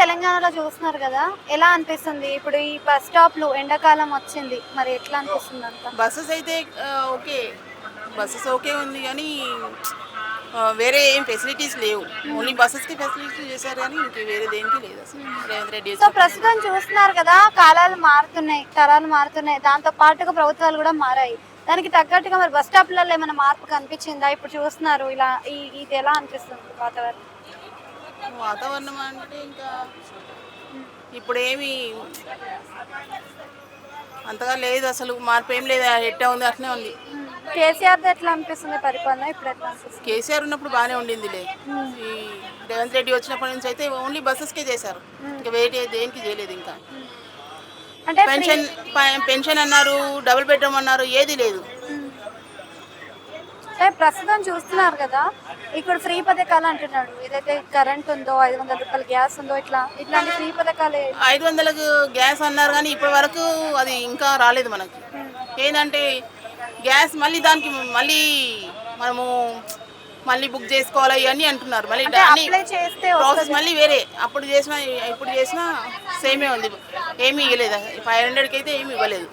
తెలంగాణలో చూస్తున్నారు కదా, ఎలా అనిపిస్తుంది ఇప్పుడు ఈ బస్ స్టాప్లు ఎండాకాలం వచ్చింది, మరి ఎట్లా అనిపిస్తుంది అంతా? బస్సెస్ అయితే ఓకే, బస్సెస్ ఓకే ఉంది కానీ వేరే ఏం ఫెసిలిటీస్ లేవు. ఓన్లీ బస్సెస్కి ఫెసిలిటీస్ చేశారు కానీ ఇంక వేరే దేనికి లేదు అసలు. రేవంత్ రెడ్డి సో వచ్చినప్పుడు ప్రస్తుతం చూస్తున్నారు కదా, కాలాలు మారుతున్నాయి, తరాలు మారుతున్నాయి, దాంతో పాటుగా ప్రభుత్వాలు కూడా మారాయి. దానికి తగ్గట్టుగా మరి బస్ స్టాప్లలో ఏమైనా మార్పు కనిపించిందా? ఇప్పుడు చూస్తున్నారు ఇలా ఇది ఎలా అనిపిస్తుంది వాతావరణం? వాతావరణం అంటే ఇంకా ఇప్పుడు ఏమి అంతగా లేదు, అసలు మార్పు ఏం లేదు, ఎట్టా ఉంది అట్నే ఉంది. కేసీఆర్ ఎట్లా అనిపిస్తుంది పరిపాలన? ఇప్పుడు ఎట్లా అనిపిస్తుంది? కేసీఆర్ ఉన్నప్పుడు బాగానే ఉండిందిలే. ఈ రేవంత్ రెడ్డి వచ్చినప్పటి నుంచి అయితే ఓన్లీ బస్సెస్కే చేశారు, ఇంకా వేరే దేనికి చేయలేదు. ఇంకా అంటే పెన్షన్ అన్నారు, డబుల్ బెడ్రూమ్ అన్నారు, ఏది లేదు. అంటే ప్రస్తుతం చూస్తున్నారు కదా, ఇక్కడ ఫ్రీ పథకాలు అంటున్నాడు. ఏదైతే కరెంట్ ఉందో, 500 రూపాయల గ్యాస్ ఉందో, ఇట్లాంటి ఫ్రీ పథకాలు 500కు గ్యాస్ అన్నారు కానీ ఇప్పటి వరకు అది ఇంకా రాలేదు మనకి. ఏంటంటే గ్యాస్ మళ్ళీ దానికి మళ్ళీ మనము మళ్ళీ బుక్ చేసుకోవాలి ఇవన్నీ అంటున్నారు. మళ్ళీ అప్లై చేస్తే ప్రాసెస్ మళ్ళీ వేరే. అప్పుడు చేసినా ఇప్పుడు చేసినా సేమే ఉంది, ఏమీ ఇవ్వలేదు. 500కి అయితే ఏమి ఇవ్వలేదు.